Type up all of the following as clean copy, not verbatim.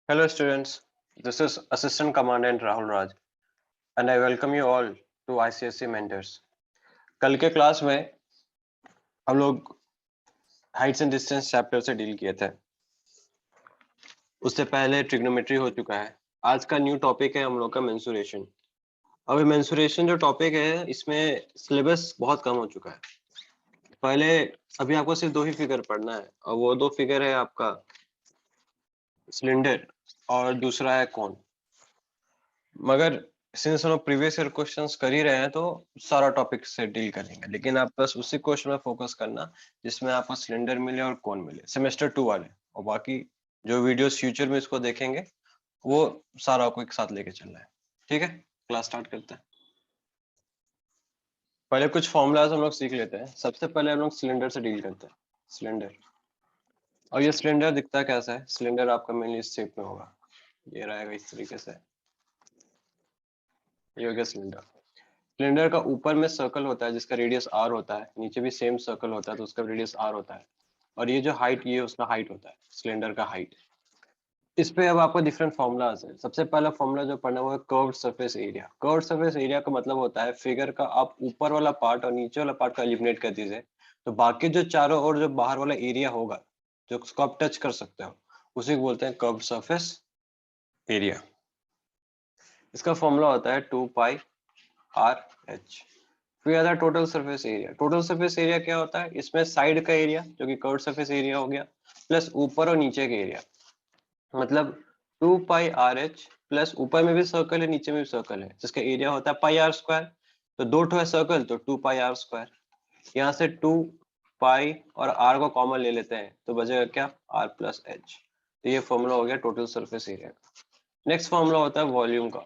Hello students, this is Assistant Commandant Rahul Raj and I welcome you all to ICSE Mentors. कल के class में हम लोग Heights and distance chapter से deal किए थे। उससे पहले ट्रिग्नोमेट्री हो चुका है। आज का न्यू टॉपिक है हम लोग का मेंसुरेशन। अभी मेंसुरेशन जो टॉपिक है इसमें सिलेबस बहुत कम हो चुका है। पहले अभी आपको सिर्फ दो ही फिगर पढ़ना है और वो दो फिगर है आपका सिलेंडर और दूसरा है कोन। मगर सिंस हम लोग प्रीवियस ईयर क्वेश्चंस कर ही रहे हैं तो सारा टॉपिक से डील करेंगे, लेकिन आप बस उसी क्वेश्चन में फोकस करना जिसमें आपको सिलेंडर मिले और कोन मिले, सेमेस्टर 2 वाले। और बाकी जो वीडियोस फ्यूचर में इसको देखेंगे वो सारा आपको एक साथ लेके चलना है। ठीक है, क्लास स्टार्ट करते हैं। पहले कुछ फॉर्मूलाज हम लोग सीख लेते हैं। सबसे पहले हम लोग सिलेंडर से डील करते हैं। सिलेंडर, और ये सिलेंडर दिखता कैसा है? सिलेंडर आपका मेनली इस शेप में होगा, ये रहेगा इस तरीके से। ये हो गया सिलेंडर। सिलेंडर का ऊपर में सर्कल होता है जिसका रेडियस r होता है, नीचे भी सेम सर्कल होता है तो उसका रेडियस r होता है, और ये जो हाइट ये उसका हाइट होता है, सिलेंडर का हाइट। इस पे अब आपको डिफरेंट फॉर्मूलाज है। सबसे पहला फॉर्मूला जो पढ़ना वो है curved surface area. Curved surface area का मतलब होता है फिगर का आप ऊपर वाला पार्ट और नीचे वाला पार्ट का एलिमिनेट कर दीजिए तो बाकी जो चारों ओर जो बाहर वाला एरिया होगा जो उसको आप टच कर सकते हो उसी को बोलते हैं कर्व्ड सरफेस एरिया। इसका फॉर्मूला होता है 2 पाई आर एच। फिर आता है total surface area. Total surface area क्या होता है? इसमें साइड का एरिया जो कि कर्व्ड सरफेस एरिया हो गया प्लस ऊपर और नीचे का एरिया, मतलब 2 पाई आर एच प्लस ऊपर में भी सर्कल है नीचे में भी सर्कल है जिसका एरिया होता है पाई आर स्क्वायर। तो दो ठो है सर्कल तो 2 पाई आर स्क्वायर। यहाँ से 2 पाई और आर को कॉमन ले लेते हैं तो बचेगा क्या? R plus H. तो ये फॉर्मूला हो गया टोटल सरफेस एरिया का। नेक्स्ट फॉर्मूला होता है वॉल्यूम का।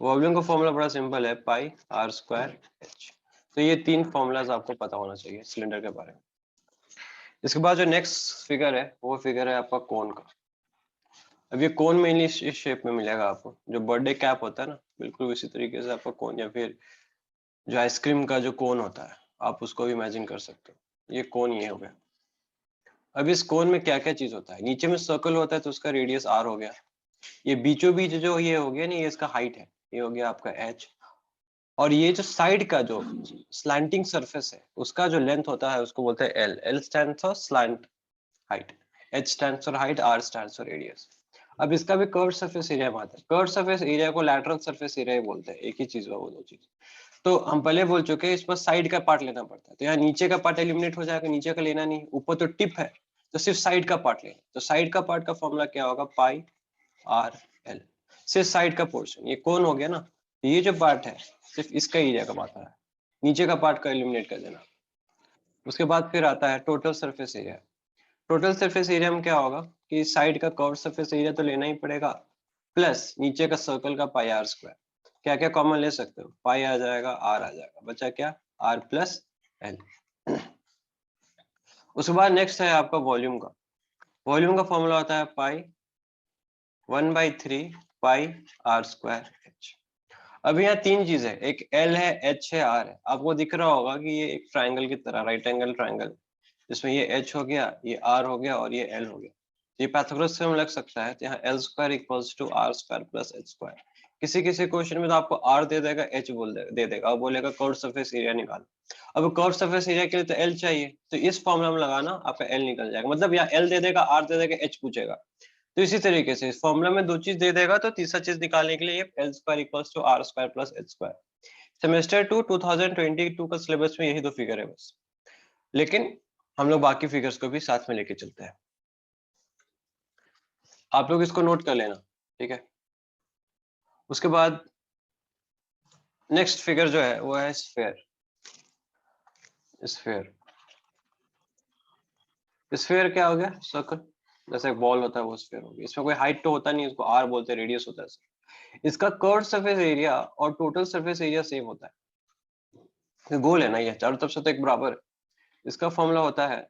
वॉल्यूम का फॉर्मूला बड़ा सिंपल है, पाई आर स्क्वायर एच। तो ये तीन फॉर्मूलाज आपको पता होना चाहिए सिलेंडर के बारे में। इसके बाद जो नेक्स्ट फिगर है वो फिगर है आपका कोन का। अब ये कोन मेनली इस शेप में मिलेगा आपको, जो बर्थडे कैप होता है ना बिल्कुल इसी तरीके से आपका कोन, या फिर जो आइसक्रीम का जो कोन होता है आप उसको भी इमेजिन कर सकते हो। ये कोन ये हो गया। अब इस कोन में क्या क्या चीज होता है? नीचे में सर्कल होता है तो उसका रेडियस आर हो गया। ये बीचों बीच जो ये हो गया ना ये इसका हाइट है, ये हो गया आपका एच। और ये जो साइड का जो स्लैंटिंग सरफेस है उसका जो लेंथ होता है उसको बोलते हैं L. L stands for slant height, H stands for height, R stands for radius. अब इसका भी कर्व सरफेस एरिया में आता है। कर्व सरफेस एरिया को लैटरल सरफेस एरिया बोलते हैं, एक ही चीज हुआ वो दो चीज। तो हम पहले बोल चुके हैं इस पर साइड का पार्ट लेना पड़ता है, तो यहाँ नीचे का पार्ट एलिमिनेट हो जाएगा, नीचे का लेना नहीं, ऊपर तो टिप है तो सिर्फ साइड का पार्ट लेना। तो साइड का पार्ट का फॉर्मूला क्या होगा? पाई आर एल। सिर्फ साइड का पोर्शन, ये कौन हो गया ना, तो ये जो पार्ट है सिर्फ इसका एरिया का बात है, नीचे का पार्ट का एलिमिनेट कर देना। उसके बाद फिर आता है total surface area. Total surface area में क्या होगा कि साइड का कर्व सरफेस एरिया तो लेना ही पड़ेगा प्लस नीचे का सर्कल का पाई आर स्क्वायर। क्या क्या कॉमन ले सकते हो? पाई आ जाएगा, आर आ जाएगा, बचा क्या? R plus L. उसके बाद नेक्स्ट है आपका वॉल्यूम का। वॉल्यूम का फॉर्मूला होता है पाई 1/3 पाई आर स्क्वायर एच। अब यहाँ तीन चीज है, एक एल है, एच है, आर है। आपको दिख रहा होगा कि ये एक ट्राइंगल की तरह, राइट एंगल ट्राइंगल, जिसमें ये एच हो गया, ये आर हो गया और ये एल हो गया। ये पाइथागोरस थ्योरम लग सकता है। तो यहाँ L square equals to R square plus H square. किसी किसी क्वेश्चन में तो आपको आर दे देगा, एच दे देगा और बोलेगा कर्व सरफेस एरिया निकालो। अब कर्व सरफेस एरिया के लिए तो एल चाहिए, तो इस फॉर्मूला में लगाना, आपका एल निकल जाएगा। मतलब यहाँ एल दे देगा, आर दे देगा, एच पूछेगा, तो इसी तरीके से इस फॉर्मूला में दो चीज दे देगा तो तीसरा चीज निकालने के लिए L square equals to R square plus H square. Semester 2 2022 का सिलेबस में यही दो फिगर है बस, लेकिन हम लोग बाकी फिगर्स को भी साथ में लेके चलते हैं। आप लोग इसको नोट कर लेना, ठीक है। उसके बाद नेक्स्ट फिगर जो है वो है स्फीयर। स्फीयर, स्फीयर क्या हो गया? सर्कल, जैसे एक बॉल होता है वो स्फीयर हो गया। इसमें कोई हाइट तो होता नहीं, इसको आर बोलते हैं, रेडियस होता है। इसका कर्व सरफेस एरिया और टोटल सरफेस एरिया सेम होता है, गोल है ना ये, चारों तरफ से तो एक बराबर है। इसका फॉर्मूला होता है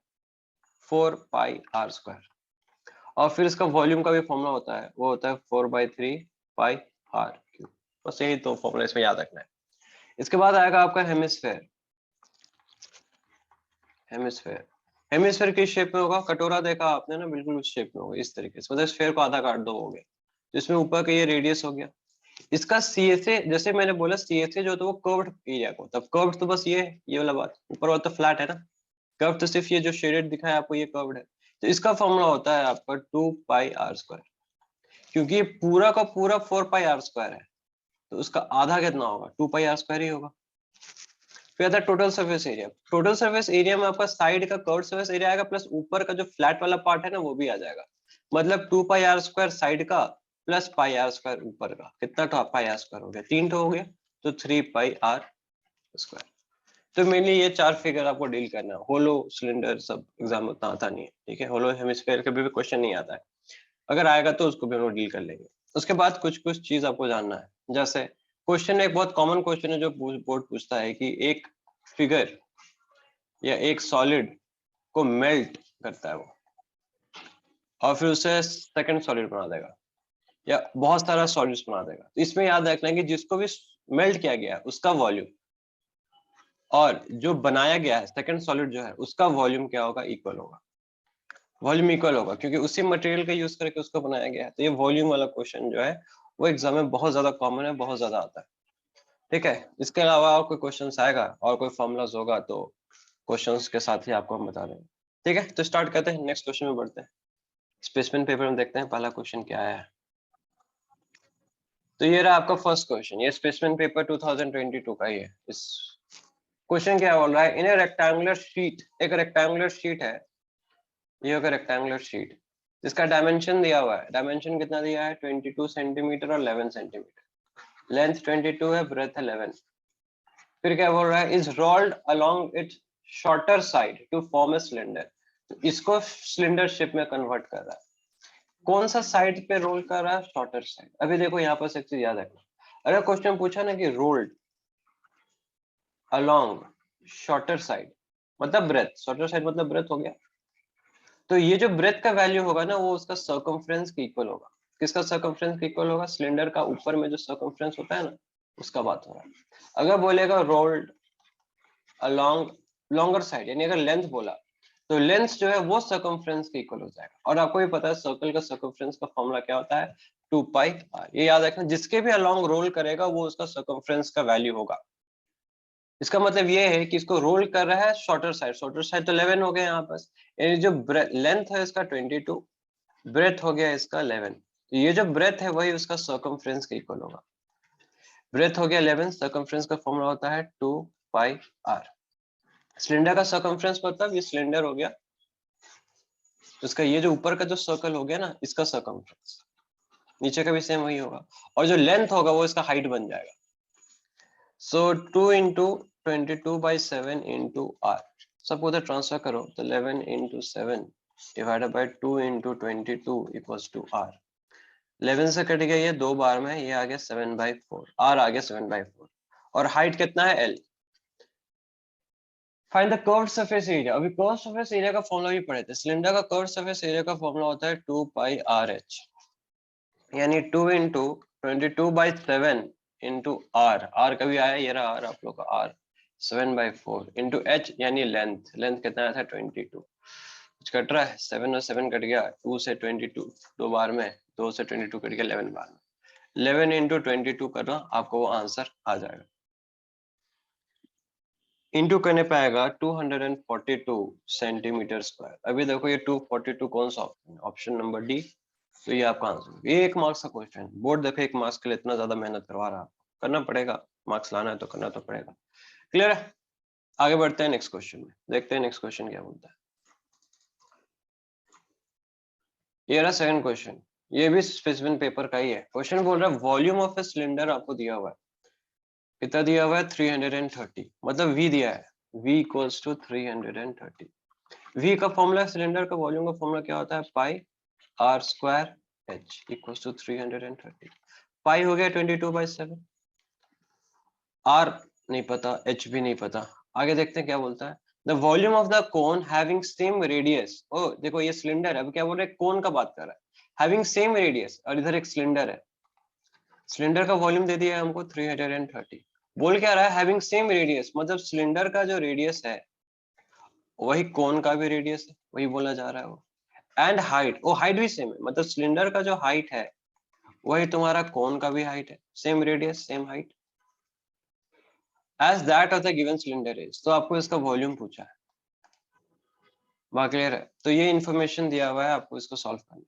4 पाई आर स्क्वायर। और फिर इसका वॉल्यूम का भी फॉर्मूला होता है, वो होता है 4/3 पाई आर क्यूब। बस यही तो फॉर्मूला इसमें याद रखना है। इसके बाद आएगा आपका हेमिस्फेयर। हेमिस्फेयर, हेमिस्फीयर किस शेप में होगा? कटोरा देखा आपने ना, बिल्कुल उस शेप में होगा, इस तरीके से, मतलब स्फीयर को आधा काट दो हो गया, जिसमें ऊपर का ये रेडियस हो गया। इसका सीएसए, जैसे मैंने बोला सीएसए जो, तो वो कर्व्ड एरिया को, तब कर्व्ड तो बस ये वाला बात, ऊपर वाला तो फ्लैट है ना, कर्व तो सिर्फ ये जो शेडेड दिखा है आपको ये कर्व्ड है। तो इसका फॉर्मूला होता है आपका 2πr², क्योंकि ये पूरा का पूरा 4πr² है, तो उसका आधा कितना होगा? 2πr² ही होगा। फिर आता है total surface area. Total surface area में आपका साइड का कर्व सरफेस एरिया आएगा, प्लस ऊपर का जो फ्लैट वाला पार्ट है ना वो भी आ जाएगा, मतलब 2πr² साइड का प्लस πr² ऊपर का, कितना πr² हो गया? 3 हो गया, तो 3πr²। तो मेनली ये 4 फिगर आपको डील करना है। होलो सिलेंडर सब एग्जाम में उतना आता नहीं है, ठीक है, होलो हेमिस्फीयर कभी भी क्वेश्चन नहीं आता है, अगर आएगा तो उसको भी हम लोग डील कर लेंगे। उसके बाद कुछ कुछ चीज आपको जानना है, जैसे क्वेश्चन, एक बहुत कॉमन क्वेश्चन है जो बोर्ड पूछता है कि एक फिगर या एक सॉलिड को मेल्ट करता है वो, और फिर उसे सेकंड सॉलिड बना देगा, या बहुत सारा सॉलिड्स बना देगा। तो इसमें याद रखना है कि जिसको भी मेल्ट किया गया है उसका वॉल्यूम, और जो बनाया गया है सेकंड सॉलिड जो है उसका वॉल्यूम क्या होगा? इक्वल होगा। वॉल्यूम इक्वल होगा क्योंकि उसी मटेरियल का यूज करके उसको बनाया गया है। तो ये वॉल्यूम वाला क्वेश्चन जो है वो एग्जाम में बहुत ज्यादा कॉमन है, बहुत ज्यादा आता है, ठीक है। इसके अलावा और कोई क्वेश्चन आएगा और कोई फॉर्मूलाज होगा तो क्वेश्चंस के साथ ही आपको हम बता देंगे, ठीक है। तो स्टार्ट करते हैं, नेक्स्ट क्वेश्चन में बढ़ते हैं। स्पेसिमेन पेपर में देखते हैं पहला क्वेश्चन क्या आया है। तो ये रहा आपका फर्स्ट क्वेश्चन, ये स्पेसिमेन पेपर 2022 का ही है। इस क्वेश्चन क्या बोल रहा है? इन ए रेक्टेंगुलर शीट, एक रेक्टेंगुलर शीट है, ये होगा रेक्टेंगुलर शीट, जिसका डायमेंशन दिया हुआ है। डायमेंशन कितना दिया है? 22 सेंटीमीटर और 11 सेंटीमीटर। लेंथ 22 है, ब्रेथ है 11। फिर क्या बोल रहा है? Is rolled along its shorter side to form a cylinder. इसको सिलेंडर शेप में कन्वर्ट कर रहा है। कौन सा साइड पे रोल कर रहा है? Shorter side. अभी देखो यहाँ पर एक चीज याद रखना, अगर क्वेश्चन पूछा ना कि रोल्ड अलोंग शॉर्टर साइड मतलब ब्रेथ, शॉर्टर साइड मतलब ब्रेथ हो गया, तो ये जो ब्रेथ का वैल्यू होगा ना वो उसका सर्कमफ्रेंस के इक्वल होगा। किसका सर्कमफ्रेंस के इक्वल होगा? सिलेंडर का ऊपर में जो सर्कमफ्रेंस होता है ना उसका बात हो रहा है। अगर बोलेगा रोल्ड अलोंग लॉन्गर साइड, यानी अगर लेंथ बोला तो लेंथ जो है वो सर्कमफ्रेंस के इक्वल हो जाएगा। और आपको भी पता है सर्कल का सर्कमफ्रेंस का फॉर्मूला क्या होता है? 2πr। ये याद रखना, जिसके भी अलोंग रोल करेगा वो उसका सर्कमफ्रेंस का वैल्यू होगा। इसका मतलब ये है कि इसको रोल कर रहा है शॉर्टर साइड, शॉर्टर साइड तो 11 हो गया यहाँ पास, यानी जो लेंथ है इसका 22, ब्रेथ हो गया इसका 11, तो ये जो ब्रेथ है वही उसका सर्कमफ्रेंस के इक्वल होगा। ब्रेथ हो गया 11, सर्कमफ्रेंस का फॉर्मूला होता है 2πr। सिलेंडर का सर्कमफ्रेंस मतलब ये सिलेंडर हो गया, इसका ये जो ऊपर का जो सर्कल हो गया ना इसका सर्कमफ्रेंस, नीचे का भी सेम वही होगा, और जो लेंथ होगा वो इसका हाइट बन जाएगा। सो 2 इंटू 22/7 इंटू आर, सब उधर ट्रांसफर करो तो 11 into 7 divided by 2 into 22 equals to R. 11 से कट गया ये 2 बार में, ये आ गया 7/4, आर आ गया 7/4, और हाइट कितना है? L. Find the curved surface area. अभी कर्व्ड सरफेस एरिया का फॉर्मूला भी पढ़े थे। सिलेंडर का कर्व्ड सरफेस एरिया का फॉर्मूला होता है 2πrh, यानी 2 इंटू 22/7 इंटू आर, आर कभी आया, ये रहा आर आप लोग का आर, 7/4 इंटू एच यानी लेंथ, लेंथ कितना आया था? 22। कुछ कट रहा है? 7 और 7 कट गया, 2 से 22 दो बार में, 2 से 22 कट गया 11 बार में, 11 इंटू 22 करना आपको वो आंसर आ जाएगा। इंटू करने पे आएगा 242 सेंटीमीटर स्क्वायर। अभी देखो ये 242 कौन सा ऑप्शन है? Option number D. तो ये आपका आंसर। ये 1 मार्क्स का क्वेश्चन, बोर्ड देखो 1 मार्क्स के लिए इतना ज्यादा मेहनत करवा रहा है, करना पड़ेगा, मार्क्स लाना है तो करना तो पड़ेगा। क्लियर है? आगे बढ़ते हैं नेक्स्ट क्वेश्चन में, देखते हैं नेक्स्ट क्वेश्चन क्या बोलता है। ये रहा सेकंड क्वेश्चन, ये भी स्पेसिमेन पेपर का ही है। क्वेश्चन बोल रहा है वॉल्यूम ऑफ ए सिलेंडर आपको दिया हुआ है, कितना दिया हुआ है? 330, मतलब V दिया है, V इक्वल्स टू 330। V का फॉर्मूला, सिलेंडर का वॉल्यूम का फॉर्मूला क्या होता है? Pi r square h equals to 330। Pi हो गया 22/7, आर नहीं पता, एच भी नहीं पता। आगे देखते हैं क्या बोलता है। The volume of the cone having same radius. ओ देखो ये सिलेंडर है, अब क्या बोल रहे हैं? कोन का बात कर रहा है, हैविंग सेम रेडियस, और इधर एक सिलेंडर है। सिलेंडर का वॉल्यूम दे दिया है हमको 330। बोल क्या रहा है? हैविंग सेम रेडियस, मतलब सिलेंडर का जो रेडियस है वही कोन का भी रेडियस है, वही बोला जा रहा है वो। एंड हाइट, वो हाइट भी सेम है, मतलब सिलेंडर का जो हाइट है वही तुम्हारा कोन का भी हाइट है, same radius same height. As that of the given cylinder is, तो आपको इसका वॉल्यूम पूछा है, बात क्लियर है? तो ये इंफॉर्मेशन दिया हुआ है, आपको इसको सॉल्व करना।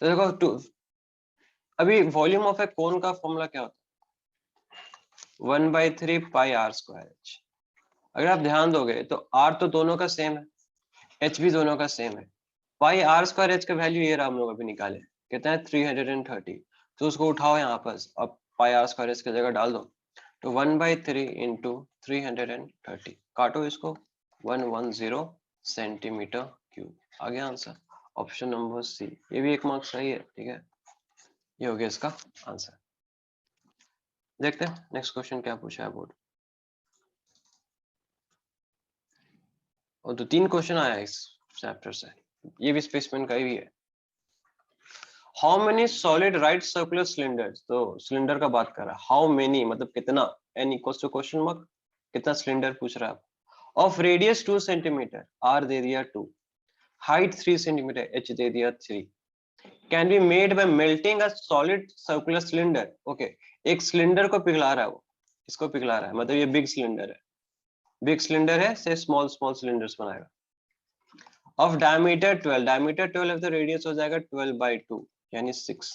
तो देखो अभी वॉल्यूम ऑफ ए कोन का फॉर्मूला क्या होता है? 1/3 पाई आर स्क्वायर एच। अगर आप ध्यान दोगे तो आर तो दोनों का सेम है, एच भी दोनों का सेम है। पाई आर स्क्वायर एच का वैल्यू ये रहा, हम लोग अभी निकाले, कितना है 330। तो उसको उठाओ यहाँ पर, अब पाई आर स्क्वायर एच की जगह डाल दो, तो 1/3 इंटू 330, काटो इसको, 110 सेंटीमीटर क्यूब। आ गया आंसर, ऑप्शन नंबर सी। ये भी एक मार्क्स सही है, ठीक है, ये हो गया इसका आंसर। देखते हैं नेक्स्ट क्वेश्चन क्या पूछा है बोर्ड। और 2-3 क्वेश्चन आया इस चैप्टर से, ये भी स्पेसमैन का ही है। How many solid right circular cylinders, तो सिलेंडर का बात कर रहा है, हाउ मेनी मतलब कितना, N equals to question mark, कितना सिलेंडर पूछ रहा है, ऑफ रेडियस 2 सेंटीमीटर, आर दे दिया 2, हाइट 3 सेंटीमीटर, एच दे दिया 3, can be made by melting a solid circular cylinder. Okay, एक सिलेंडर को पिघला रहा है वो, इसको पिघला रहा है, मतलब ये बिग सिलेंडर है, बिग सिलेंडर है से स्मॉल स्मॉल सिलेंडर्स बनाएगा। ऑफ डायमीटर 12, डायमीटर 12 तो रेडियस हो जाएगा 12/2 यानी 6,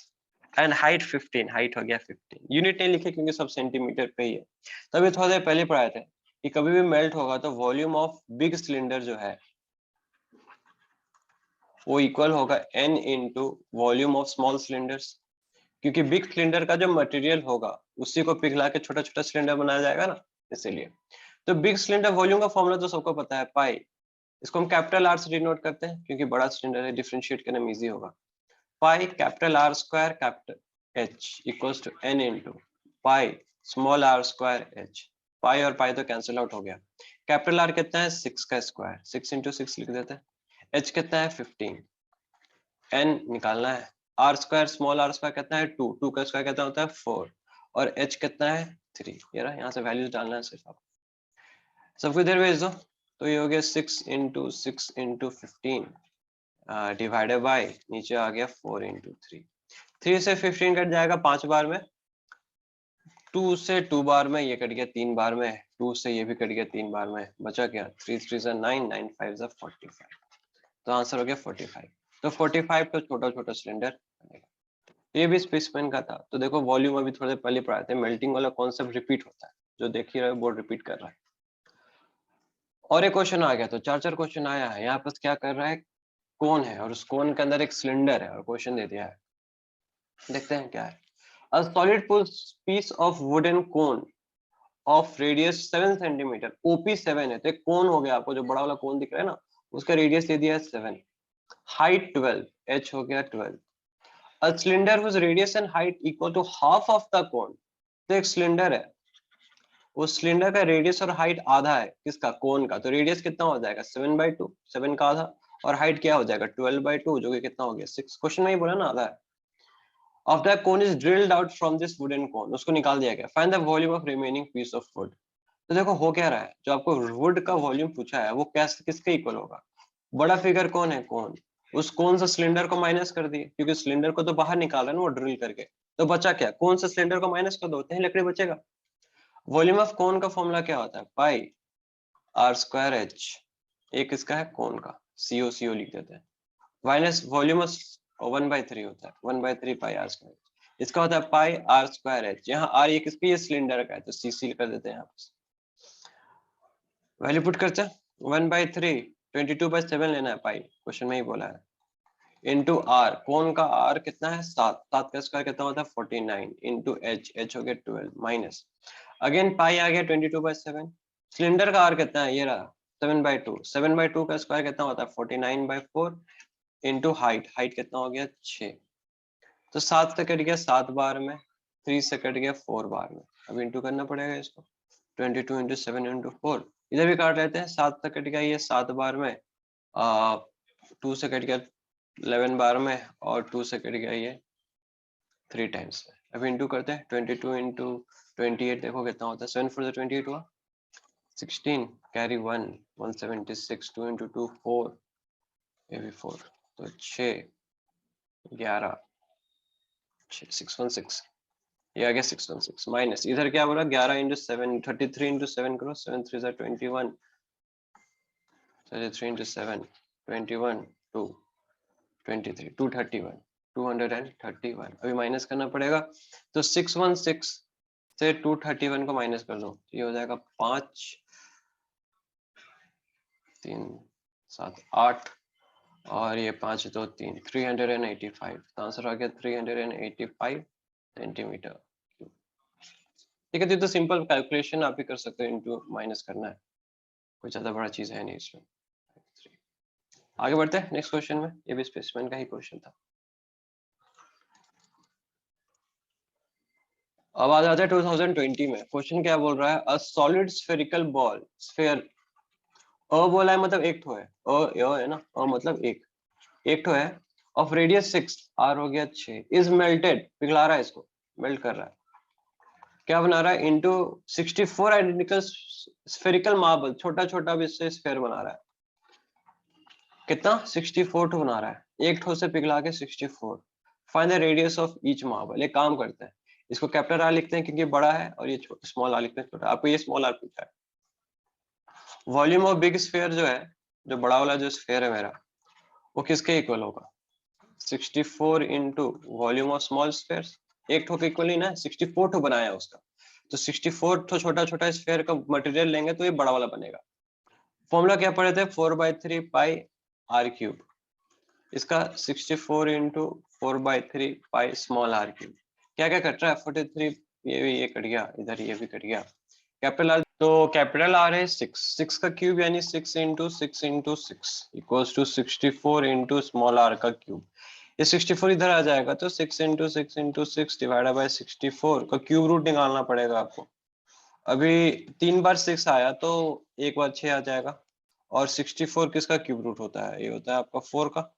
एंड हाइट 15, हाइट हो गया 15। यूनिट नहीं लिखे क्योंकि सब सेंटीमीटर पे ही है। तभी थोड़ा देर पहले पढ़ाए थे कि कभी भी मेल्ट होगा तो वॉल्यूम ऑफ बिग सिलेंडर जो है वो इक्वल होगा n into volume of small cylinders, क्योंकि बिग सिलेंडर का जो मटेरियल होगा उसी को पिघला के छोटा छोटा सिलेंडर बनाया जाएगा ना, इसीलिए। तो बिग सिलेंडर वॉल्यूम का फॉर्मूला तो सबको पता है, पाई। इसको हम कैपिटल आर से डिनोट करते हैं क्योंकि बड़ा सिलेंडर है, डिफरेंशिएट करना इजी होगा। Pi capital r square capital h equals to n into pi small are square h. Pi और पाई तो कैंसिल आउट हो गया। कैपिटल आर कितना है 6 का स्क्वायर, 6 इंटू 6 लिख देते हैं। एच कितना है 15, एन निकालना है। R square small are square कितना है 2, 2 का स्क्वायर कितना होता है 4, और एच कितना है 3। ये रहा, यहाँ से वैल्यूज डालना है सिर्फ आप, सबको इधर भेज दो। तो ये हो गया 6 इंटू 6 इंटू 15 डिवाइडेड बाय, नीचे आ गया 4 इंटू 3। 3 से 15 कट जाएगा 5 बार में, 2 से 2 बार में, ये कट गया 3 बार में, 2 से ये भी कट गया 3 बार में, बचा क्या 3 3 9, 9 5 45। तो आंसर हो गया 45। तो 45 तो छोटा छोटा सिलेंडर बनेगा। ये भी स्पेसमैन का था। तो देखो वॉल्यूम अभी थोड़े पहले पढ़ाए थे, मेल्टिंग वाला कॉन्सेप्ट रिपीट होता है, जो देख ही रहे हो बोर्ड रिपीट कर रहा है। और एक क्वेश्चन आ गया, तो 4 क्वेश्चन आया है यहाँ पर। क्या कर रहा है, कोन है और उस कोन के अंदर एक सिलेंडर है और क्वेश्चन दे दिया है, देखते हैं क्या है। A solid piece of wooden cone of radius 7 centimetre, OP7 है, तो एक कोन हो गया, आपको जो बड़ा वाला कोन दिख रहा है ना, उसका रेडियस दे दिया है 7, हाइट 12, h हो गया 12। A cylinder whose radius and height equal to half of the cone, तो एक सिलेंडर है, उस सिलेंडर का रेडियस और हाइट आधा है, किसका, कोन का। तो रेडियस कितना हो जाएगा 7/2, 7 का आधा, और हाइट क्या हो जाएगा 12/2, जो कि कितना हो गया 6। क्वेश्चन में ही बोला ना आधा है। Of the cone is drilled out from this wooden cone, उसको निकाल दिया गया। Find the volume of remaining piece of wood। तो देखो हो क्या रहा है, जो आपको वुड का वॉल्यूम पूछा है वो कैसे किसके इक्वल होगा, बड़ा फिगर कौन है, कौन, उस कौन सा सिलेंडर को माइनस कर दिए, क्योंकि सिलेंडर को तो बाहर निकाल रहा है ना वो ड्रिल करके, तो बचा क्या, कौन सा सिलेंडर को माइनस कर दो, उतनी लकड़ी बचेगा। वॉल्यूम ऑफ कौन का फॉर्मूला क्या होता है, पाई आर स्क्वायर एच, एक इसका है कौन का, सीओ सीओ लिख देते हैं, माइनस वॉल्यूम 1/3 होता है, 1/3 पाई आर स्क्वायर, इसका होता है पाई आर स्क्वायर एच। यहाँ आर ये किसका, ये सिलेंडर का है, तो सी सी कर देते हैं यहाँ पे, वैल्यू पुट करते हैं 1/3, 22/7 लेना है पाई, क्वेश्चन में ही बोला है, इंटू आर, कौन का आर कितना है 7, 7 का स्क्वायर कितना होता है 49, इंटू एच, एच हो गया 12, माइनस अगेन पाई आ गया 22/7, सिलेंडर का आर कितना है, ये रहा 7/2, 7/2 का स्क्वायर कितना होता है 49/4, इंटू हाइट, हाइट कितना हो गया 6, तो 7 से कट गया 7 बार में, 3 से कट गया 4 बार में, अब इंटू करना पड़ेगा इसको, 22 इंटू 7 इंटू 4, इधर भी काट लेते हैं, 7 से कट गया ये 7 बार में, 2 से कट गया 11 बार में, और 2 से कट गया ये 3 टाइम्स में। अब इंटू करते हैं 22 इंटू 28, देखो कितना होता है, 7 4 28 हुआ, 16 कैरी 1 176 2 into 2 4 ये भी 4 तो 6 11 616 ये आ गया 616 माइनस इधर क्या बोला 11 into 7 33 into 7 करो 7 3 is 21 33 into 7 21 2 23 231 231 अभी माइनस करना पड़ेगा तो 616 से 231 को माइनस कर दो ये हो जाएगा 5 3 7 8 और ये 5 2 3 385 तो आंसर आ गया 385 सेंटीमीटर ठीक है। तो सिंपल कैलकुलेशन आप ही कर सकते हो इनटू माइनस करना है कोई ज्यादा बड़ा चीज है नहीं इसमें। आगे बढ़ते हैं नेक्स्ट क्वेश्चन में ये भी स्पेसिमेन का ही क्वेश्चन था। अब आ जाते हैं 2020 में क्वेश्चन क्या बोल रहा है a solid spherical ball sphere a बोला है मतलब एक ठो है है ना मतलब एक ठो है ऑफ रेडियस 6 आर हो गया 6 इज मेल्टेड पिघला रहा है इसको मेल्ट कर रहा है क्या बना रहा है इनटू 64 आइडेंटिकल स्फेरिकल मार्बल छोटा छोटा भी इससे स्फेयर बना रहा है कितना 64 ठो बना रहा है एक ठो से पिघला के 64 find the radius of each marble एक काम करते हैं इसको कैपिटल आर लिखते हैं क्योंकि बड़ा है और ये स्मॉल आर लिखते हैं छोटा आपको ये स्मॉल आर पूछा है वॉल्यूम ऑफ बिग स्फेयर जो है जो बड़ा वाला जो स्फेयर है मेरा वो किसके इक्वल होगा 64 into volume of small sphere एक ठो के इक्वल नहीं ना 64 ठो बनाया उसका तो 64 ठो छोटा छोटा स्फेयर का मटेरियल लेंगे तो ये बड़ा वाला बनेगा फॉर्मूला क्या पढ़े थे 4/3 पाई आर क्यूब इसका 64 into 4/3 pi small R cube क्या क्या कट रहा है 43 ये कट गया इधर ये भी कट गया कैपिटल आर तो कैपिटल आर है 6 का क्यूब यानी 6 into 6 into 6 equals to 64 into small R का क्यूब ये 64 इधर आ जाएगा तो 6 इंटू 6 इंटू 6 डिवाइडेड बाय 64 का क्यूब रूट निकालना पड़ेगा आपको अभी 3 बार 6 आया तो एक बार 6 आ जाएगा और 64 किसका क्यूब रूट होता है ये होता है आपका 4 का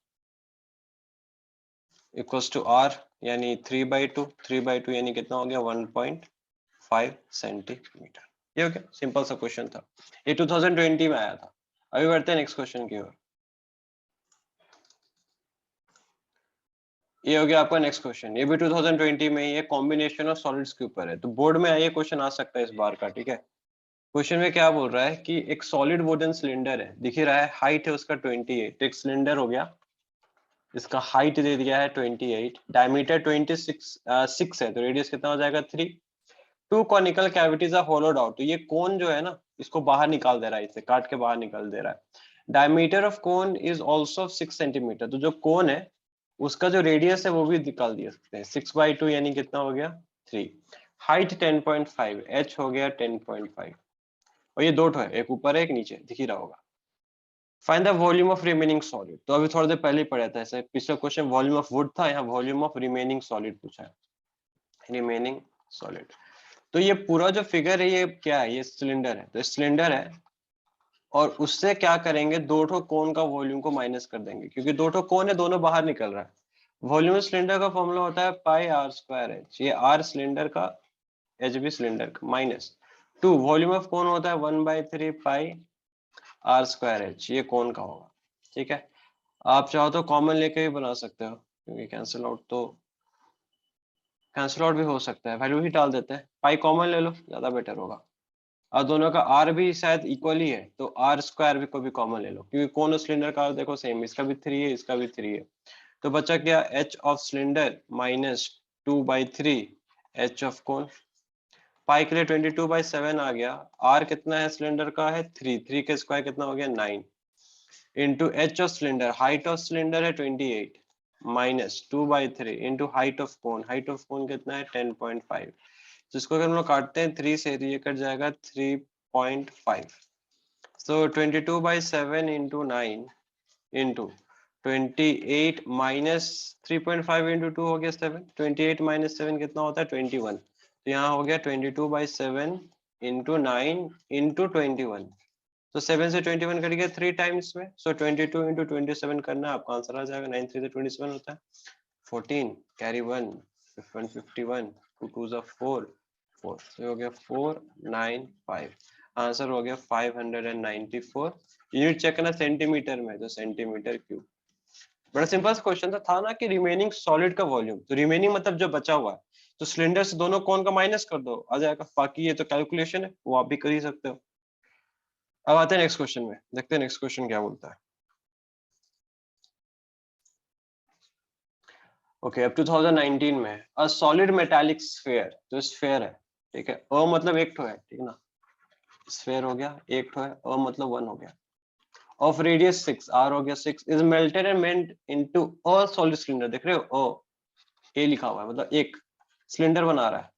इक्वल्स टू आर यानी 3/2 3/2 यानी कितना हो गया 1.5 सेंटीमीटर ये हो गया सिंपल सा क्वेश्चन था ये 2020 में आया था अभी बढ़ते हैं नेक्स्ट क्वेश्चन की ओर ये हो गया आपका नेक्स्ट क्वेश्चन ये भी 2020 में ही है कॉम्बिनेशन ऑफ सॉलिड्स के ऊपर है तो बोर्ड में ये क्वेश्चन आ सकता है इस बार का ठीक है क्वेश्चन में क्या बोल रहा है कि एक सॉलिड वुडन सिलेंडर है दिख ही रहा है हाइट है उसका 28 तो एक सिलेंडर हो गया इसका हाइट दे दिया है 28 डायमीटर 26 है तो रेडियस कितना हो जाएगा 3 two conical cavities are hollowed out तो ये कोन जो है ना इसको बाहर निकाल दे रहा है इसे काट के बाहर निकाल दे रहा है diameter of cone is also 6 centimetre तो जो कोन है उसका जो रेडियस है वो भी निकाल दिया सकते हैं 6/2 यानी कितना हो गया 3 हाइट 10.5 एच हो गया 10.5 और ये दो ठो है एक ऊपर है एक नीचे दिख ही रहा होगा find the volume of remaining solid तो अभी थोड़ी देर पहले ही पढ़ा था ऐसे पिछला क्वेश्चन वॉल्यूम ऑफ वुड था यहाँ वॉल्यूम ऑफ रिमेनिंग सॉलिड पूछा है रिमेनिंग सॉलिड तो ये पूरा जो फिगर है ये क्या है ये सिलेंडर है तो सिलेंडर है और उससे क्या करेंगे दो ठो कोन का वॉल्यूम को माइनस कर देंगे क्योंकि दो ठो कोन है दोनों बाहर निकल रहा है वॉल्यूम सिलेंडर का फॉर्मूला होता है पाई आर स्क्वायर एच ये आर सिलेंडर का एच बी सिलेंडर का माइनस 2 वॉल्यूम ऑफ कोन होता है 1/3 पाई आर स्क्वायर एच ये कोन का होगा ठीक है आप चाहो तो कॉमन लेके भी बना सकते हो क्योंकि कैंसिल आउट भी हो सकता है वैल्यू ही डाल देते हैं पाई कॉमन ले लो ज्यादा बेटर होगा और दोनों का आर भी शायद इक्वल ही है तो आर स्क्वायर भी को भी कॉमन ले लो क्योंकि कौन सिलेंडर का देखो सेम इसका भी 3 है इसका भी 3 है तो बचा क्या h of cylinder minus 2/3 h of cone pi के लिए 22/7 आ गया आर कितना है सिलेंडर का है 3 के स्क्वायर कितना हो गया 9 into H of cylinder height of cylinder है 28 minus 2/3 into height of cone कितना है 10.5 तो इसको अगर हम लोग काटते हैं 3 से तो ये कट जाएगा 3.5 सो 22/7 इंटू 9 इंटू 28 माइनस 3.5 इंटू 2 हो गया 7 28 माइनस 7 कितना होता है 21 तो यहाँ हो गया 22/7 इंटू 9 इंटू 21 तो 7 से 21 कट गया 3 टाइम्स में सो 22 इंटू 27 करना आपका आंसर आ जाएगा 9 3 से 27 होता है 14 कैरी 1 151 2 2 4 4 तो हो गया 495 आंसर हो गया 594। यूनिट चेक करना सेंटीमीटर में, तो सेंटीमीटर क्यूब। बड़ा सिंपल क्वेश्चन था ना कि रिमेनिंग सॉलिड का वॉल्यूम, तो रिमेनिंग मतलब जो बचा हुआ है, तो सिलेंडर से दोनों कौन का माइनस कर दो, आ जाएगा। बाकी ये तो कैलकुलेशन है, वो आप भी कर ही सकते हो। अब आते हैं नेक्स्ट क्वेश्चन में, देखते हैं नेक्स्ट क्वेश्चन क्या बोलता है। ओके, अब 2019 में अ सॉलिड मेटालिक स्फीयर, तो स्फीयर है, ठीक है। अ मतलब एक ठो है, ठीक है ना, स्फीयर हो गया एक ठो है, अ मतलब 1 हो गया, ऑफ रेडियस 6, आर हो गया 6, is melted and meant into a solid cylinder. देख रहे हो, ए लिखा हुआ है, मतलब एक सिलेंडर बना रहा है।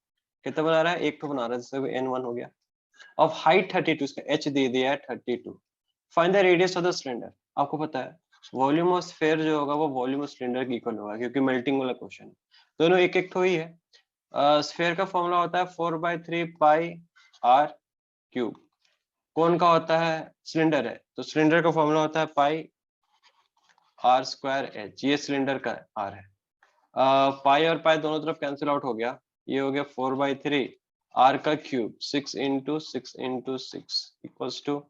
कितना बना रहा है, एक तो बना रहा है, जैसे n1 हो गया। ऑफ हाइट 32, इसका h दे दिया है 32। Find the radius of the cylinder. आपको पता है वॉल्यूम ऑफ स्फीयर जो होगा वो वॉल्यूम ऑफ सिलेंडर की इक्वल होगा, क्योंकि मेल्टिंग वाला क्वेश्चन है। दोनों एक एक तो ही है। स्फीयर का फॉर्मूला होता है 4/3 पाई आर क्यूब। कौन का होता है, सिलेंडर है, तो सिलेंडर का फॉर्मूला होता है पाई आर स्क्वायर एच। ये सिलेंडर का आर है। पाई और पाई दोनों तरफ कैंसिल आउट हो गया, ये हो गया 4/3 आर का cube 6 into 6 into 6 equals to,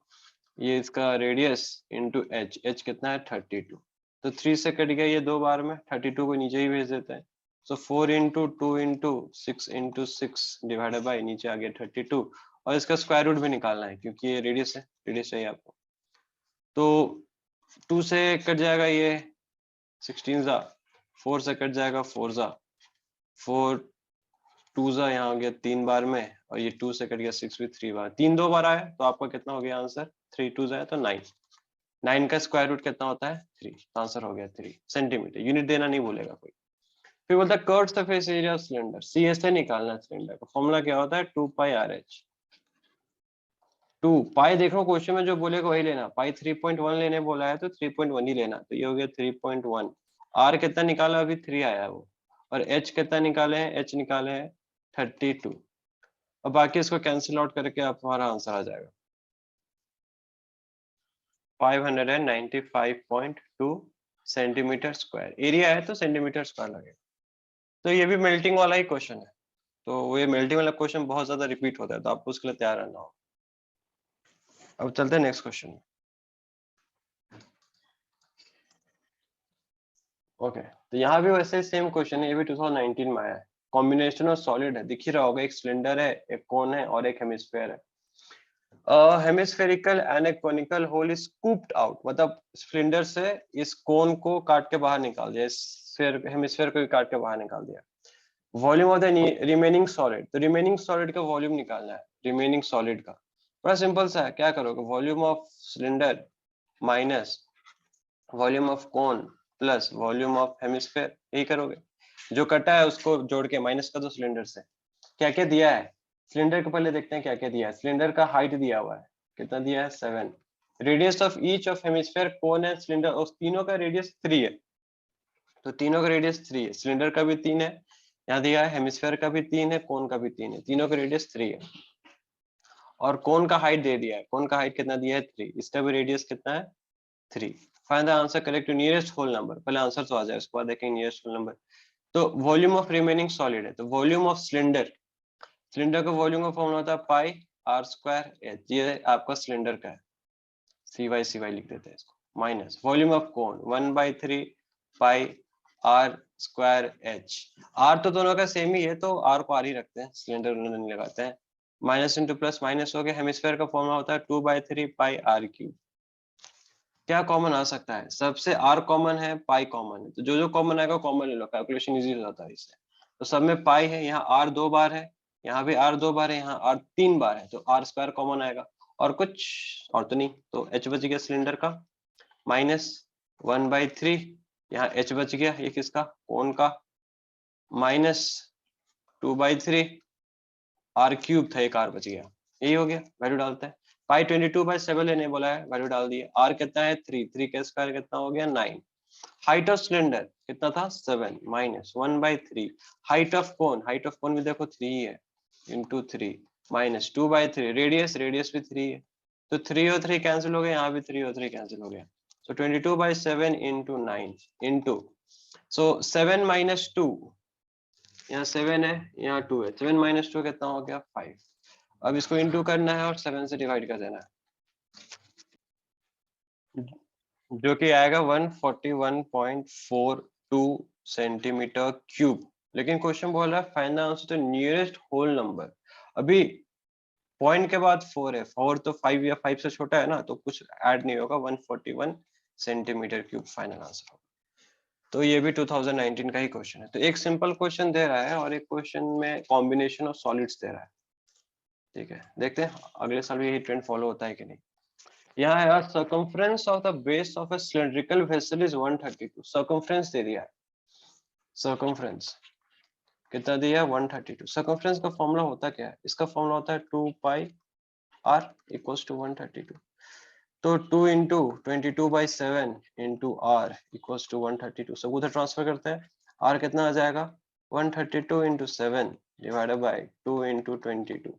ये इसका रेडियस इंटू एच, एच कितना है 32। तो 3 से कट गया ये दो बार में, 32 को नीचे ही भेज देते हैं। सो 4 into 2 into 6 into 6 divided by नीचे आ गया 32। और इसका स्क्वायर रूट भी निकालना है, क्योंकि ये रेडियस है, रेडियस चाहिए आपको। तो 2 से कट जाएगा ये 16 जा, 4 से कट जाएगा 4 जा, 4 2 जा यहाँ हो गया 3 बार में, और ये 2 से कट गया 6 भी 3 बार, 3 2 बार आया, तो आपका कितना हो गया आंसर, 3 2 जाए तो 9। 9 का स्क्वायर रूट कितना होता है 3, आंसर हो गया 3 सेंटीमीटर। यूनिट देना नहीं भूलेगा कोई। फिर बोलता है curve surface area of cylinder, C S से निकालना है सिलेंडर का। फॉर्मूला क्या होता है 2 पाई आर एच। 2 पाई देखो क्वेश्चन में जो बोलेगा वही लेना, पाई 3.1 लेने बोला है तो 3.1 ही लेना, तो ये हो गया 3.1। आर कितना निकाला, अभी 3 आया है वो। और एच कितना निकाले हैं, एच निकाले हैं 32। और बाकी इसको कैंसिल आउट करके आप हमारा आंसर आ जाएगा 595.2 सेंटीमीटर स्क्वायर। एरिया है तो सेंटीमीटर स्क्वायर लगेगा। तो ये भी मेल्टिंग वाला ही क्वेश्चन है, तो ये मेल्टिंग वाला क्वेश्चन बहुत ज्यादा रिपीट होता है, तो आपको उसके लिए तैयार रहना हो। अब चलते हैं नेक्स्ट क्वेश्चन में। ओके, तो यहाँ भी वैसे सेम क्वेश्चन है, ये भी 2019 में आया है। कॉम्बिनेशन ऑफ सॉलिड है, दिख ही रहा होगा, एक सिलेंडर है, एक कोन है और एक हेमिस्फीयर है। Hemispherical end a conical hole is scooped out, मतलब सिलेंडर से इस कोन को काट के बाहर निकाल दिया, इस हेमिस्फीयर को भी काट के बाहर निकाल दिया। Volume of the remaining solid, तो रिमेनिंग सॉलिड का वॉल्यूम निकालना है, रिमेनिंग सॉलिड का। बड़ा सिंपल सा है, क्या करोगे, volume of cylinder minus volume of cone plus volume of hemisphere, यही करोगे। जो कटा है उसको जोड़ के माइनस कर दो सिलेंडर से। क्या क्या दिया है सिलेंडर को, पहले देखते हैं क्या क्या दिया है। सिलेंडर का हाइट दिया हुआ है, कितना दिया है 7। Radius of each of hemisphere, cone है, सिलेंडर, और तीनों का रेडियस 3 है, तो तीनों का रेडियस 3 है। सिलेंडर का भी 3 है, यहाँ दिया है हेमिस्फीयर का भी 3 है, कोन का भी 3 है, तीनों का रेडियस 3 है। और कोन का हाइट दे दिया है, कोन का हाइट कितना दिया है 3, इसका भी रेडियस कितना है 3। Find the answer correct to nearest whole number, पहले आंसर तो आ जाए उसके बाद देखेंगे नियरेस्ट होल नंबर। तो वॉल्यूम ऑफ रिमेनिंग सॉलिड है, तो वॉल्यूम ऑफ सिलेंडर, सिलेंडर का वॉल्यूम का फॉर्मूला होता है पाई आर स्क्वायर एच, ये आपका सिलेंडर का है, सी वाई लिख देते हैं इसको, minus volume of cone 1/3 pi r square h. R तो दोनों का सेम ही है, तो आर को आर ही रखते हैं, सिलेंडर नहीं लगाते हैं। माइनस इंटू प्लस माइनस हो गया, हेमिस्फीयर का फॉर्मूला होता है 2/3 पाई आर क्यूब। क्या कॉमन आ सकता है, सबसे आर कॉमन है, पाई कॉमन है, तो जो जो कॉमन आएगा कॉमन ले लो, कैलकुलेशन इजी हो जाता है इससे। तो सब में पाई है, यहाँ आर 2 बार है, यहाँ भी आर 2 बार है, यहाँ आर 3 बार है, तो आर स्क्वायर कॉमन आएगा। और कुछ और तो नहीं, तो एच बच गया सिलेंडर का, माइनस 1/3, यहाँ एच बच गया, ये किसका, कोन का, माइनस 2/3 आर क्यूब था, एक आर बच गया, यही हो गया। वैल्यू डालते हैं, पाई 22/7 लेने बोला है, वैल्यू डाल दिए। आर कितना है 3, 3 का स्क्वायर कितना हो गया 9। हाइट ऑफ सिलेंडर कितना था 7 minus 1/3। Height of cone, height of cone भी देखो 3 है, इंटू 3 माइनस 2/3। रेडियस, रेडियस भी 3 है, तो 3 और 3 कैंसिल हो गए, यहाँ भी 3 और 3 कैंसिल हो गया। सो 22/7 इंटू 9 इंटू, सो 7 - 2, यहाँ 7 है, यहाँ 2 है, 7 - 2 कितना हो गया 5। अब इसको इनटू करना है और 7 से डिवाइड कर देना है, जो कि आएगा 141.42 सेंटीमीटर क्यूब। लेकिन क्वेश्चन बोल रहा है find the answer to nearest whole number. अभी पॉइंट के बाद 4 है, 4 तो 5 या 5 से छोटा है ना, तो कुछ ऐड नहीं होगा, 141 सेंटीमीटर क्यूब फाइनल आंसर होगा। तो ये भी 2019 का ही क्वेश्चन है। तो एक सिंपल क्वेश्चन दे रहा है और एक क्वेश्चन में कॉम्बिनेशन ऑफ सॉलिड्स दे रहा है। ठीक है, देखते हैं अगले साल भी यही ट्रेंड फॉलो होता है कि नहीं। यहाँ है circumference of the base of a cylindrical vessel is 132। Circumference दे दिया है, सर्कमफ्रेंस कितना दिया है 132। सर्कमफ्रेंस का फॉर्मूला होता क्या है, इसका फॉर्मूला होता है 2 पाई r इक्वल्स टू 132। तो 2 into 22/7 into r equals to 132। सब उधर ट्रांसफर करते हैं, r कितना आ जाएगा 132 इंटू 7 डिवाइडेड बाई 2 इंटू 22।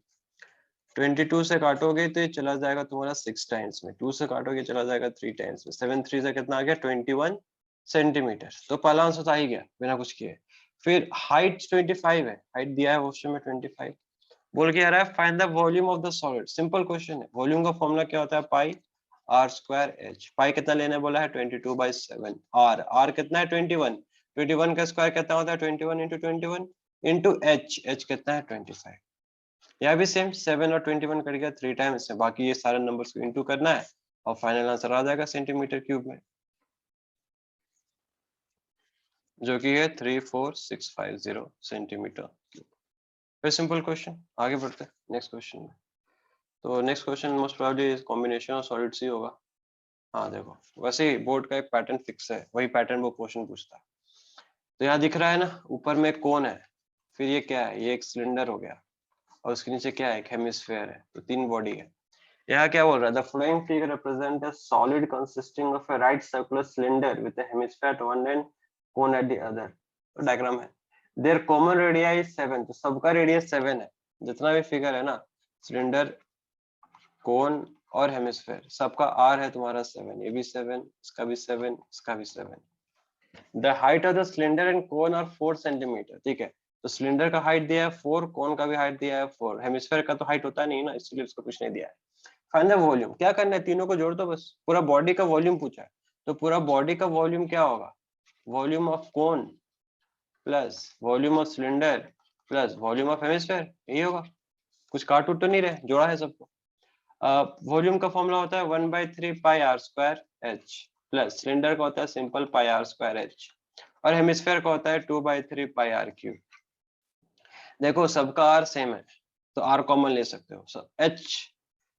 22 से काटोगे तो ये चला जाएगा तुम्हारा 6 टाइम्स में, 2 से काटोगे चला जाएगा 3 टाइम्स में, 7 3 से कितना आ गया 21 सेंटीमीटर। तो पहला आंसर तो आ ही गया बिना कुछ किए। फिर हाइट 25 है, हाइट दिया है क्वेश्चन में 25। बोल के आ रहा है find the volume of the solid. Simple question है, वॉल्यूम का फॉर्मूला क्या होता है पाई आर स्क्वायर एच। पाई कितना लेने बोला है 22/7, आर कितना है 21, 21 का स्क्वायर कितना होता है 21 इंटू 21 इंटू एच, एच कितना है 25। यहाँ भी सेम 7 और 21 कट गया 3 टाइम्स में, बाकी ये सारे नंबर्स को इंटू करना है और फाइनल आंसर आ जाएगा सेंटीमीटर क्यूब में, जो कि है 34650 centimetre cube. Very simple question, आगे बढ़ते हैं नेक्स्ट क्वेश्चन में। तो next question most probably combination of solids ही होगा। हाँ देखो, वैसे ही बोर्ड का एक पैटर्न फिक्स है, वही पैटर्न वो क्वेश्चन पूछता है। तो यहाँ दिख रहा है ना, ऊपर में कोन है, फिर ये क्या है, ये एक सिलेंडर हो गया, और उसके नीचे क्या है, एक हेमिस्फीयर है, तो 3 बॉडी है। यहाँ क्या बोल रहा है, the flowing figure represent a solid consisting of a right circular cylinder with a hemisphere at one end cone at the other. तो डायग्राम है, देयर कॉमन रेडियस इज 7, तो सबका रेडियस 7 है। जितना भी फिगर है ना, सिलेंडर, कोन और हेमिस्फीयर, सबका आर है तुम्हारा 7, ये भी 7, इसका भी 7, इसका भी 7। The height of the cylinder and cone are 4 centimetre. ठीक है, तो सिलेंडर का हाइट दिया है 4, कोन का भी हाइट दिया है 4, हेमिस्फीयर का तो हाइट होता नहीं ना, इसलिए उसको कुछ नहीं दिया है। फाइंड द वॉल्यूम, क्या करना है, तीनों को जोड़ दो बस, पूरा बॉडी का वॉल्यूम पूछा है। तो पूरा बॉडी का वॉल्यूम क्या होगा, volume of cone plus volume of cylinder plus volume of hemisphere, यही होगा। कुछ काट उट तो नहीं रहे, जोड़ा है सबको। वॉल्यूम का फॉर्मूला होता है 1/3 pi r square h, plus cylinder का होता है simple pi r square h, और हेमिस्फीयर का होता है 2/3 पाई आर क्यूब। देखो सबका आर सेम है, तो आर कॉमन ले सकते हो। सब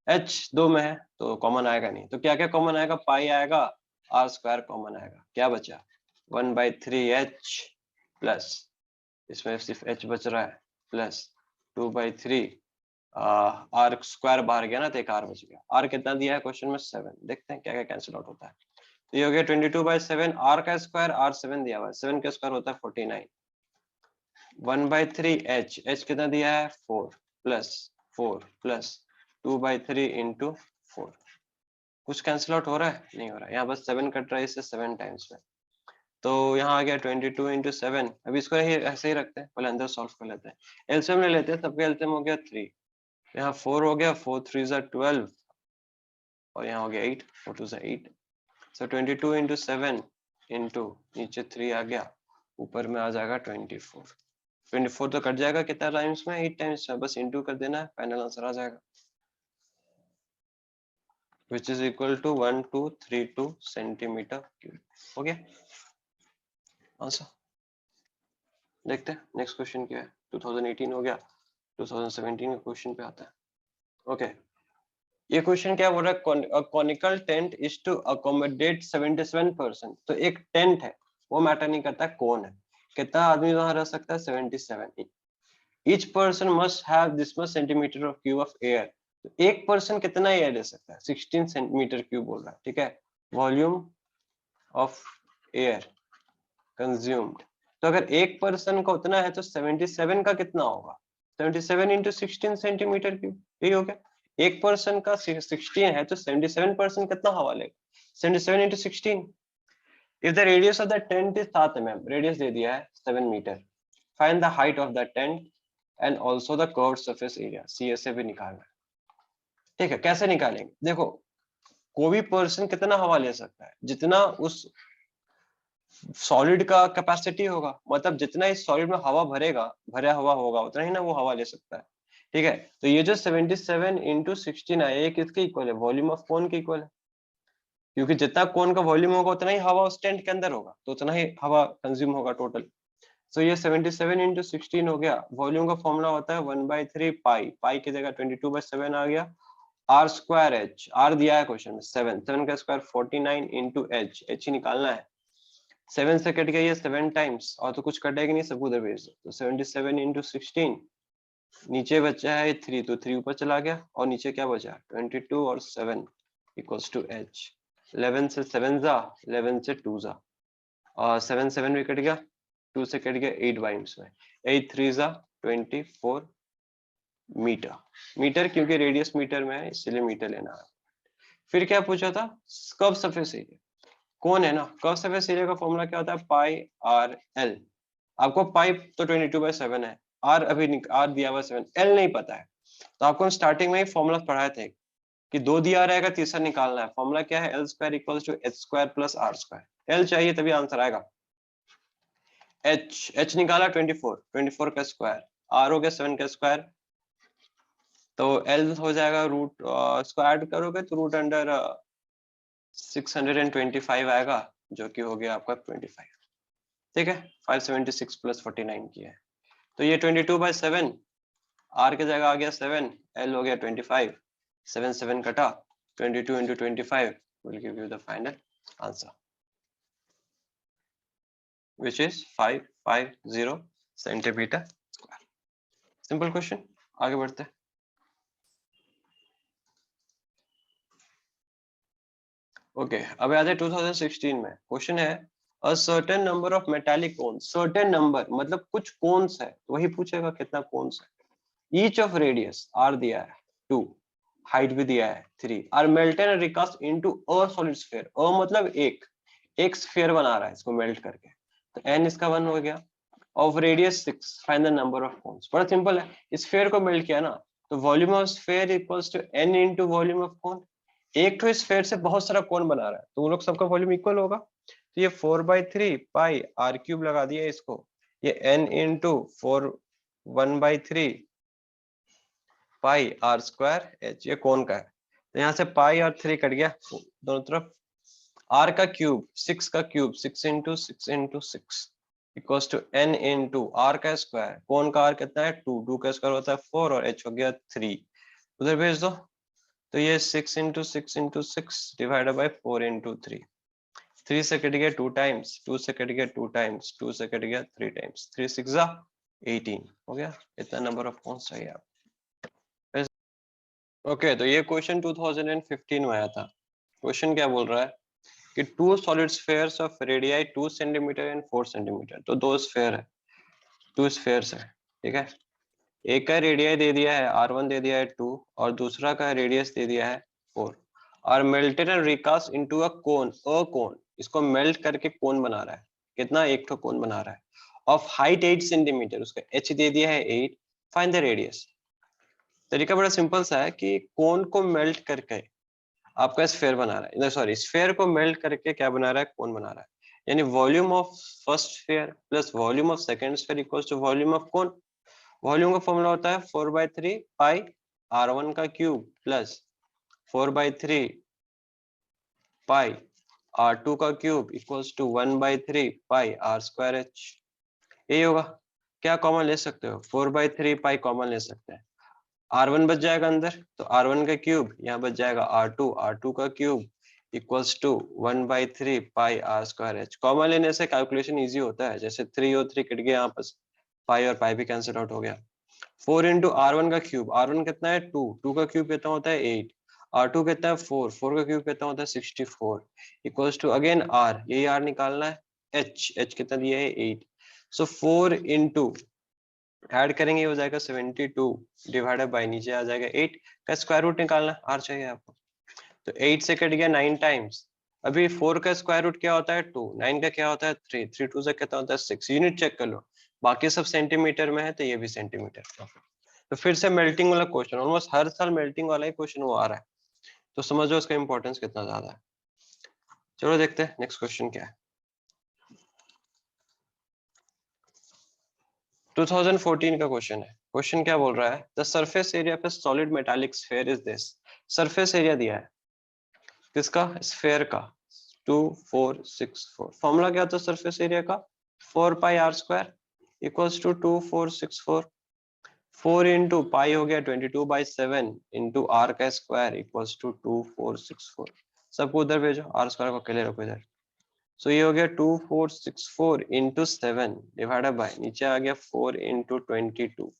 एच 2 में है तो कॉमन आएगा नहीं, तो क्या क्या कॉमन आएगा, पाई आएगा, आर स्क्वायर कॉमन आएगा, क्या बचा 1/3 एच प्लस, इसमें सिर्फ एच बच रहा है, प्लस 2/3 आर स्क्वायर बाहर गया ना, तो एक आर बच गया। आर कितना दिया है क्वेश्चन में 7, देखते हैं क्या क्या कैंसिल आउट होता है। तो ये हो गया 22/7, आर का स्क्वायर, आर 7 दिया हुआ है, 7 का स्क्वायर होता है 49, 1/3 एच, एच कितना दिया है 4 प्लस 4 प्लस 2/3 इंटू 4। कुछ कैंसिल आउट हो रहा है, नहीं हो रहा है, यहाँ बस 7 कट रहा है इससे 7 टाइम्स में। तो यहाँ आ गया 22 इंटू 7। अभी इसको ऐसे ही रखते हैं, पहले अंदर सॉल्व कर लेते हैं, एलसीएम ले लेते हैं, सबका एलसीएम हो गया 3, यहाँ 4 हो गया, 4 3 12, और यहाँ हो गया 8, 4 2 8। सो 22 इंटू 7 इंटू नीचे 3 आ गया, ऊपर में आ जाएगा 24। 24 तो कट जाएगा कितना टाइम्स में, 8 टाइम्स में, बस इंटू कर देना है, फाइनल आंसर आ जाएगा, which is equal to 1232 centimetre cube. हो गया आंसर। देखते हैं नेक्स्ट क्वेश्चन क्या है। 2018 हो गया, 2017 का क्वेश्चन पे आता है। ओके, ये क्वेश्चन क्या बोल रहा है, conical tent is to accommodate 77%। तो एक टेंट है, वो मैटर नहीं करता कौन है, कितना आदमी वहां रह सकता है 77। Each person must have this much centimetre of cube of air. तो एक पर्सन कितना एयर ले सकता है, 16 सेंटीमीटर क्यूब बोल रहा है। ठीक है, वॉल्यूम ऑफ एयर कंज्यूम्ड, तो अगर एक पर्सन का उतना है तो 77 का कितना होगा, 77 इंटू 16 सेंटीमीटर क्यूब, यही हो गया। एक पर्सन का 16 है तो 77% कितना हवा लेगा, 77 into 16। If the radius of the tent is 7 mm, radius दे दिया है 7 metre, find the height of the tent and also the curved surface area, CSA भी निकालना है। ठीक है, कैसे निकालेंगे? देखो, कोई भी पर्सन कितना हवा ले सकता है, जितना उस सॉलिड का कैपेसिटी होगा, मतलब जितना इस सॉलिड में हवा भरा हुआ होगा, उतना ही ना वो हवा ले सकता है। ठीक है, तो ये जो 77 इंटू 16 है, ये किसके इक्वल है? वॉल्यूम ऑफ कोन के इक्वल है, क्योंकि जितना कोन का वॉल्यूम होगा उतना ही हवा उस टेंट के अंदर होगा, तो उतना ही हवा कंज्यूम होगा टोटल। तो ये 77 इंटू 16 हो गया। वॉल्यूम का फॉर्मूला होता है 1/3 पाई, पाई की जगह 22/7 आ गया। आर स्क्वायर एच, आर दिया है क्वेश्चन में 7, 7 का स्क्वायर 49 इंटू एच, एच ही निकालना है। 7 से कट गया ये 7 टाइम्स, और तो कुछ कटेगा नहीं, सब उधर भेज दो। तो 77 इंटू 16, नीचे बचा है 3, तो 3 ऊपर चला गया, और नीचे क्या बचा? 22 और 7 इक्वल्स टू एच। 11 से 7 जा, 11 से 2 जा, और 7 7 भी कट गया, 2 से कट गया 8 बाइम्स में, 8 3 जा 24 मीटर। मीटर क्योंकि रेडियस मीटर में है, इसलिए मीटर लेना है। फिर क्या पूछा था? Curve surface area. कौन है ना, कर्व सरफेस एरिया का फॉर्मूला क्या होता है? Pi R L. आपको पाई तो 22/7 है, आर अभी आर दिया हुआ 7, एल नहीं पता है। तो आपको स्टार्टिंग में ही फॉर्मूला पढ़ाए थे कि 2 दिया रहेगा, तीसरा निकालना है। फॉर्मूला क्या है? L square equals to h square plus r square. L चाहिए तभी आंसर आएगा। एच निकाला 24, 24 का स्क्वायर, आर हो गया 7 का स्क्वायर, तो एल हो जाएगा रूट, इसको ऐड करोगे तो रूट अंडर 625 आएगा, जो कि हो गया आपका 25। ठीक है, 576 प्लस 49 की है, तो ये 22/7, आर के जगह आ गया 7, एल हो गया 25, 7 7 कटा, 22 into 25 will give you the final answer, which is 550 centimeter square. Simple question, आगे बढ़ते हैं। ओके, अब आते हैं 2016 में। क्वेश्चन है a certain number of metallic cones, certain number मतलब कुछ कोन्स है, तो वही पूछेगा कितना कोन्स है। ईच ऑफ रेडियस आर दिया है 2, हाइट भी दिया है 3, are melted and recast into a solid sphere. अ मतलब एक स्फीयर बना रहा है इसको मेल्ट करके, तो n इसका 1 हो गया। Of radius 6, find the number of cones. बड़ा सिंपल है, स्फीयर को मेल्ट किया ना, तो volume of sphere equals to n into volume of cone. एक तो स्फीयर से बहुत सारा कोन बना रहा है, तो वो लोग सबका वॉल्यूम इक्वल होगा। तो ये 4/3 पाई आर क्यूब लगा दिया इसको, ये n into 4 1/3 pi r square h, ये कोन का है। तो यहाँ से पाई और 3 कट गया दोनों तरफ। आर का क्यूब 6 का cube 6 into 6 into 6 equals to n into r का स्क्वायर। कोन का आर कितना है? 2, 2 का स्क्वायर होता है 4, और h हो गया 3, उधर भेज दो। तो ये 6 into 6 into 6 divided by 4 into 3, 3 से कट गया 2 टाइम्स, 2 से कट गया 2 टाइम्स, 2 से कट गया 3 टाइम्स, 3 6 18 हो गया। इतना नंबर ऑफ कोन्स चाहिए आप। ओके, तो ये क्वेश्चन 2015 में आया था। क्वेश्चन क्या बोल रहा है कि two solid spheres of radii 2 centimetre and 4 centimetre. तो दो स्फीयर है, 2 स्फीयर्स है, ठीक है। एक का रेडियाई दे दिया है r1 दे दिया है 2, और दूसरा का रेडियस दे दिया है 4, और melted and recast into a cone, इसको मेल्ट करके कोन बना रहा है। कितना? एक तो कोन बना रहा है ऑफ हाइट 8 सेंटीमीटर, उसका h दे दिया है 8, फाइंड द रेडियस। तरीका बड़ा सिंपल सा है कि कोन को मेल्ट करके आपका स्फीयर बना रहा है, सॉरी, स्फीयर को मेल्ट करके क्या बना रहा है? कोन बना रहा है। यानी volume of first sphere plus volume of second sphere equals to volume of cone. Volume का फॉर्मूला होता है 4/3 पाई r1 का क्यूब प्लस 4/3 पाई r2 का cube equals to 1/3 pi r square h। यही होगा। क्या कॉमन ले सकते हो? 4/3 पाई कॉमन ले सकते हैं, r1 बच जाएगा अंदर, तो r1 का क्यूब यहाँ बच जाएगा r2 का cube equals to 1/3 pi r square h। Common लेने से कैलकुलेशन इजी होता है, जैसे 3 और 3 कट गया, यहाँ पर पाई और पाई भी कैंसिल आउट हो गया। 4 इंटू r1 का क्यूब, r1 कितना है 2, 2 का क्यूब कितना होता है 8, r2 कितना है 4, 4 का क्यूब कितना होता है 64 इक्वल्स टू अगेन r, यही r निकालना है, h कितना दिया है 8। सो 4 इंटू ऐड करेंगे हो जाएगा 72 डिवाइडेड बाय नीचे आ जाएगा 8 का स्क्वायर रूट निकालना, r चाहिए आपको। तो 8 से कट गया 9 टाइम्स, अभी 4 का स्क्वायर रूट क्या होता है 2, 9 का क्या होता है 3, 3 2 से कितना होता है 6, यूनिट चेक कर लो, बाकी सब सेंटीमीटर में है तो ये भी सेंटीमीटर का। तो फिर से मेल्टिंग वाला क्वेश्चन, ऑलमोस्ट हर साल मेल्टिंग वाला ही क्वेश्चन वो आ रहा है, तो समझो उसका इंपॉर्टेंस कितना ज्यादा है। चलो देखते हैं नेक्स्ट क्वेश्चन क्या है। 2014 का क्वेश्चन है। क्वेश्चन क्या बोल रहा है, the surface area of A solid metallic sphere is this. Surface area दिया है किसका, स्फीयर का, 2464। फॉर्मूला क्या था सरफेस एरिया का, 4 pi r square equals to 2464। 4 into pi हो गया 22/7 इंटू आर का स्क्वायर इक्वल्स टू 2464। सबको उधर भेजो, आर स्क्वायर को अकेले रखो इधर। सो ये हो गया 2464 इंटू 7 डिवाइडेड बाय, नीचे आ गया 4 इंटू 22।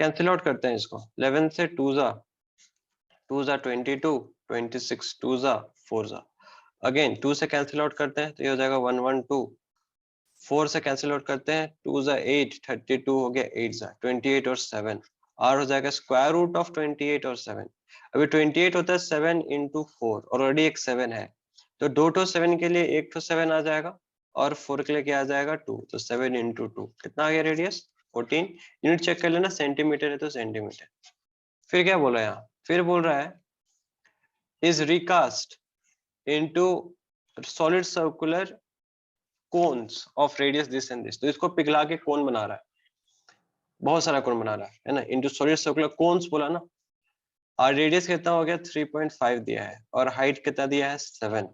कैंसिल आउट करते हैं इसको, 11 से 2 जा 22, 26 2 जा 4 जा, अगेन 2 से कैंसिल आउट करते हैं तो ये हो जाएगा 112। 4 से कैंसिल आउट करते हैं 2 जा 8, 32 हो गया 8 जा 28 और 7, आर हो जाएगा स्क्वायर रूट ऑफ 28 और 7। अभी 28 होता है 7 इंटू 4, ऑलरेडी एक 7 है, तो 2 तो 7 के लिए 1 तो 7 आ जाएगा, और 4 के लिए क्या आ जाएगा 2, तो 7 इंटू 2 कितना आ गया रेडियस 14। यूनिट चेक कर लेना, सेंटीमीटर है तो सेंटीमीटर। फिर क्या बोला यहाँ, फिर बोल रहा है is recast into solid circular cones of radius this and this। तो इसको पिघला के कोन बना रहा है, बहुत सारा कोन बना रहा है ना, into solid circular cones बोला ना, और रेडियस कितना हो गया 3.5 दिया है, और हाइट कितना दिया है 7।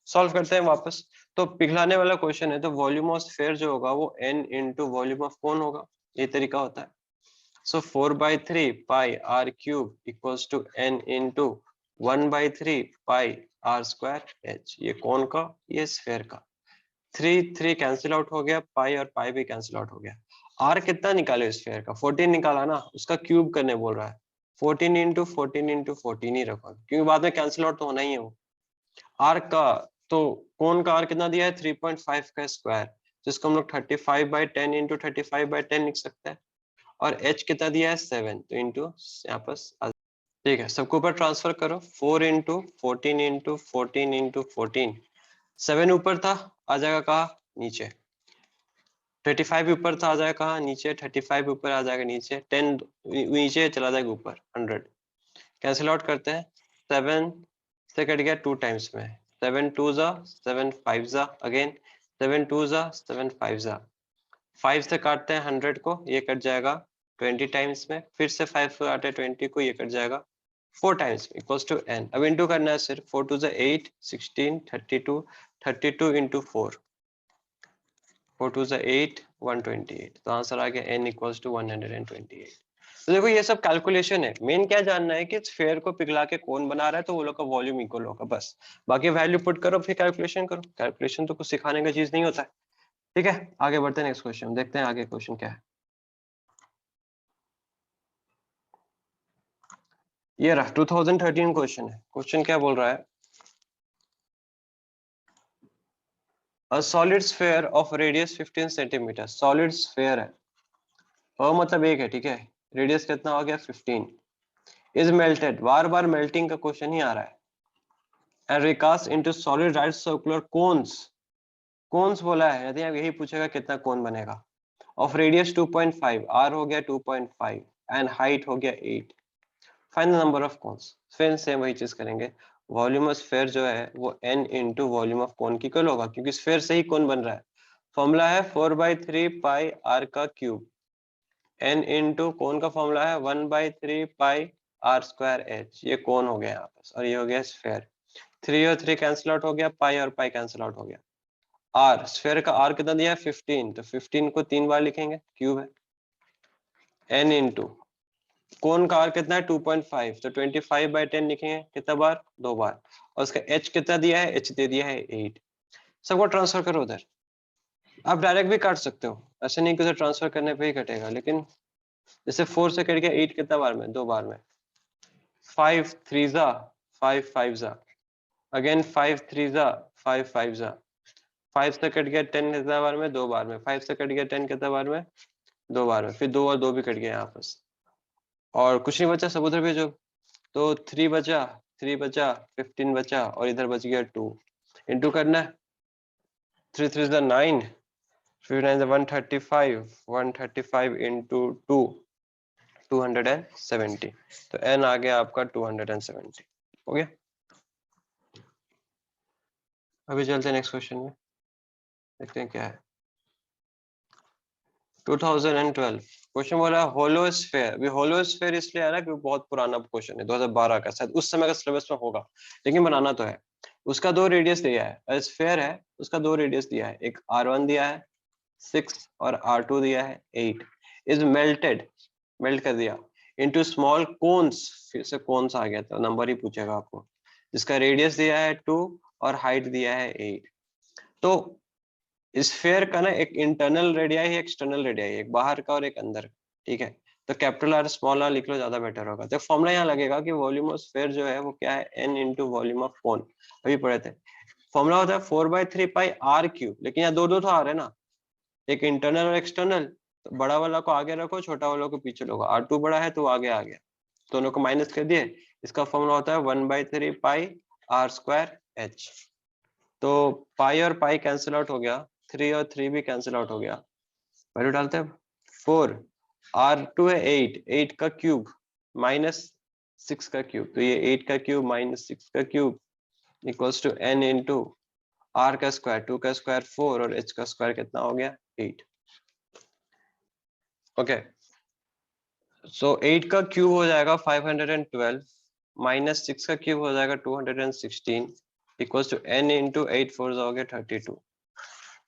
सॉल्व करते हैं वापस। तो पिघलाने वाला क्वेश्चन है, तो वॉल्यूम ऑफ स्फीयर जो होगा वो n into volume of cone होगा, ये तरीका होता है। So 4/3 pi r cube equals to n into 1/3 pi r square h, ये कौन का, ये स्फीयर का। 3 3 कैंसिल आउट हो गया, पाई और पाई भी कैंसिल आउट हो गया। आर कितना निकाले स्फीयर का, 14 निकाला ना, उसका क्यूब करने बोल रहा है, 14 इंटू 14 इंटू 14 ही रखो, क्योंकि बाद में कैंसिल आउट तो होना ही है वो। आर का, तो कौन का आर कितना दिया है 3.5 का स्क्वायर, जिसको हम लोग 35/10 इंटू 35/10 लिख सकते हैं, और h कितना दिया है 7, तो इंटू यहाँ पर, ठीक है सबको ऊपर ट्रांसफर करो, 4 इंटू 14 इंटू 14 इंटू 14, 7 ऊपर था आ जाएगा कहा नीचे, 35 ऊपर था आ जाएगा कहा नीचे, 35 ऊपर आ जाएगा नीचे, 10 नीचे चला जाएगा ऊपर, 100 कैंसिल आउट करते हैं, 7 से कट गया 2 टाइम्स में, 7 2 जा 7 5 जा, अगेन 7 2 जा 7 5 जा, 5 से काटते हैं 100 को, ये कट जाएगा 20 टाइम्स में, फिर से 5 से काटे 20 को, ये कट जाएगा 4 टाइम्स इक्वल्स टू n। अब इंटू करना है सिर्फ, 4 2 जा 8, 16 32, 32 इंटू 4, 4 2 जा 8, 128, तो आंसर आ गया n इक्वल्स टू 128। तो देखो ये सब कैलकुलेशन है, मेन क्या जानना है कि स्फीयर को पिघला के कौन बना रहा है, तो वो लोग का वॉल्यूम इक्वल होगा बस, बाकी वैल्यू पुट करो फिर कैलकुलेशन करो। कैलकुलेशन तो कुछ सिखाने का चीज नहीं होता है। ठीक है आगे बढ़ते हैं, नेक्स्ट क्वेश्चन देखते हैं, आगे क्वेश्चन क्या है। ये रहा 2013 क्वेश्चन है। क्वेश्चन क्या बोल रहा है, a solid sphere of radius 15 centimetre, solid sphere है, मतलब एक है, ठीक है, रेडियस कितना हो गया 15, इज मेल्टेड, बार बार मेल्टिंग का क्वेश्चन ही आ रहा है, and recast into solid right circular cones, cones बोला है, यदि आप यही पूछेगा कितना कोन बनेगा, ऑफ रेडियस 2.5, आर हो गया 2.5 एंड हाइट हो गया 8, find the number of cons. फिर सेम वही चीज करेंगे, वॉल्यूम ऑफ स्फीयर जो है वो n इंटू वॉल्यूम ऑफ कोन की इक्वल होगा, क्योंकि स्फीयर से ही कोन बन रहा है। फॉर्मूला है 4/3 पाई आर का क्यूब, n इंटू कोन का फॉर्मूला है 1/3 पाई आर स्क्वायर एच, ये कोन हो गया यहाँ पर, और ये हो गया स्फीयर। 3 और 3 कैंसिल आउट हो गया, पाई और पाई कैंसिल आउट हो गया। आर, स्फीयर का आर कितना दिया है 15, तो 15 को 3 बार लिखेंगे, क्यूब है, n इंटू कोन का आर कितना है 2.5, तो 25/10 लिखेंगे, कितना बार 2 बार, और उसका h कितना दिया है, h दे दिया है 8। सबको ट्रांसफर करो उधर, आप डायरेक्ट भी काट सकते हो, ऐसे नहीं कि उधर ट्रांसफर करने पे ही कटेगा, लेकिन जैसे 4 से कट गया 8 कितना बार में, 2 बार में, 5 3 जा 5 5 जा, अगेन 5 3 जा 5 5 जा, 5 से कट गया 10 कितना बार में, 2 बार में, 5 से कट गया 10 कितना बार में, 2 बार में, फिर 2 और 2 भी कट गया यहाँ पर, और कुछ नहीं बचा, सब उधर भेजो, तो 3 बचा, 3 बचा, 15 बचा, और इधर बच गया 2, इंटू करना है, 3 3 is 9, 3 9 is 135, 135 into 2, 270, तो n आ गया आपका 270। हो गया। अभी चलते हैं नेक्स्ट क्वेश्चन में, देखते हैं क्या है। 2012 क्वेश्चन बोला होलो स्फेयर। अभी होलो स्फेयर इसलिए आ रहा है क्योंकि बहुत पुराना क्वेश्चन है, 2012 का, शायद उस समय का सिलेबस में होगा, लेकिन बनाना तो है। उसका 2 रेडियस दिया है, स्फेयर है, उसका 2 रेडियस दिया है, एक r1 दिया है 6 और r2 दिया है 8, इज मेल्टेड, मेल्ट कर दिया इनटू स्मॉल कोन्स, फिर से कोन्स आ गया तो नंबर ही पूछेगा आपको, जिसका रेडियस दिया है 2 और हाइट दिया है 8। तो स्फेयर का ना एक इंटरनल रेडियाई है, एक्सटर्नल रेडियाई, एक बाहर का और एक अंदर का, ठीक है। तो कैपिटल आर स्मॉल आर लिख लो, ज्यादा बेटर होगा। तो फॉर्मूला यहाँ लगेगा कि वॉल्यूम ऑफ स्फेयर जो है वो क्या है, n इंटू वॉल्यूम ऑफ कोन। अभी पढ़े थे, फॉर्मूला होता है 4/3 पाई आर क्यूब, लेकिन यहाँ दो दो तो आ रहे हैं ना, एक इंटरनल और एक्सटर्नल, तो बड़ा वाला को आगे रखो, छोटा वाला को पीछे रखो, r2 बड़ा है तो आगे आ गया, दोनों को माइनस कर दिए। इसका फॉर्मूला होता है 1/3 पाई आर स्क्वायर एच। तो पाई और पाई कैंसिल आउट हो गया, 3 और 3 भी कैंसिल आउट हो गया, वैल्यू डालते हैं 4, r2 है 8, 8 का क्यूब माइनस 6 का क्यूब, तो ये 8 का क्यूब माइनस 6 का cube equals to n into r का स्क्वायर, 2 का स्क्वायर 4 और h का स्क्वायर कितना हो गया 8। ओके, सो 8 का क्यूब हो जाएगा 512 माइनस 6 का क्यूब हो जाएगा 216 इक्वल्स टू n इंटू 8 4 हो गया 32।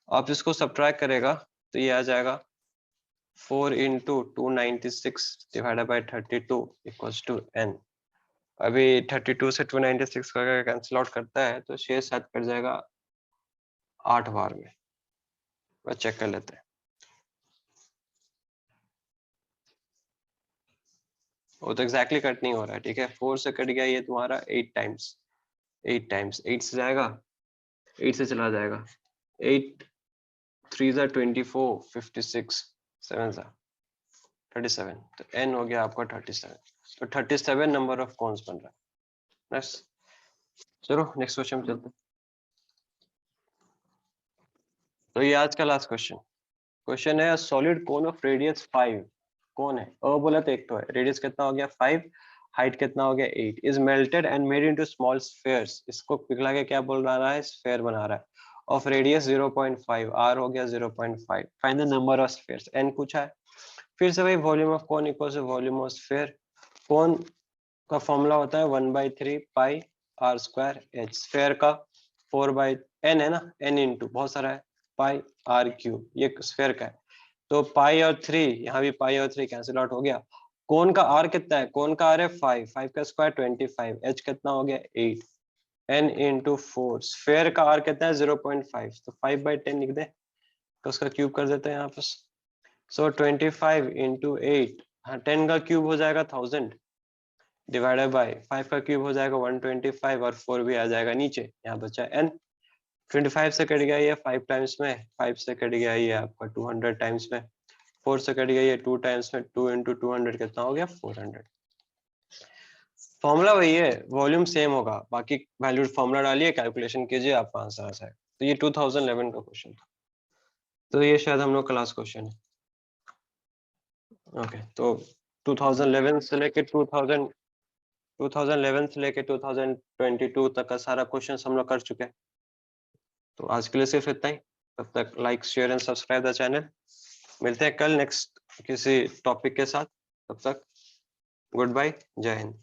आप इसको सब्ट्रैक्ट करेगा तो ये आ जाएगा 4 into 296 divided by 32 equals to n। अभी 32 से 296 का कैंसिल आउट करता है तो शेष साथ कर जाएगा 8 बार में, बस चेक कर लेते हैं। वो तो एग्जैक्टली कट नहीं हो रहा है, ठीक है, 4 से कट गया ये तुम्हारा 8 टाइम्स, 8 टाइम्स 8 से जाएगा, 8 से चला जाएगा, 8 3 जा 24, 56 7 जा 37, तो n हो गया आपका 37। तो 37 नंबर ऑफ कोन्स बन रहा है। नेक्स्ट, चलो नेक्स्ट क्वेश्चन में चलते हैं। तो ये आज का लास्ट क्वेश्चन, क्वेश्चन है सॉलिड कोन ऑफ रेडियस 5, कौन है, ओ बोला तो एक तो है, रेडियस कितना हो गया 5, हाइट कितना हो गया 8, is melted and made into small spheres, इसको पिघला के क्या बोल रहा है, स्फीयर बना रहा है, ऑफ रेडियस 0.5, r हो गया 0.5, find the number of spheres, n पूछा है। फिर से भाई volume of cone equal to volume of sphere, cone का फॉर्मूला होता है 1/3 pi r square h, sphere का 4/n है ना, n इंटू बहुत सारा है पाई r क्यूब, ये स्फीयर का है, तो पाई और 3, यहाँ भी पाई और 3 कैंसिल आउट हो गया। कोन का r कितना है, कोन का r है 5, 5 का स्क्वायर 25, h कितना हो गया 8, n इंटू 4, स्फीयर का r कितना है 0.5, तो 5/10 लिख दे, तो उसका क्यूब कर देते हैं यहाँ पर। सो 25 इंटू 8, हाँ 10 का क्यूब हो जाएगा 1000 डिवाइडेड बाय 5 का क्यूब हो जाएगा 125 और 4 भी आ जाएगा नीचे, यहाँ बचा n। 25 से कट गया ये 5 टाइम्स में, 5 से कट गया ये आपका 200 टाइम्स में, 4 से कट गया ये 2 टाइम्स में, 2 इंटू 200 कितना हो गया 400। फॉर्मूला वही है, वॉल्यूम सेम होगा, बाकी वैल्यू फॉर्मूला डालिए, कैलकुलेशन कीजिए, आपका आंसर आ जाएगा। तो ये 2011 का क्वेश्चन था, तो ये शायद हम लोग क्लास क्वेश्चन है। ओके, तो 2011 से लेके 2011 से लेके 2022 तक का सारा क्वेश्चन हम लोग कर चुके हैं। तो आज के लिए सिर्फ इतना ही, तब तक like share and subscribe the channel, मिलते हैं कल नेक्स्ट किसी टॉपिक के साथ, तब तक गुड बाय, जय हिंद।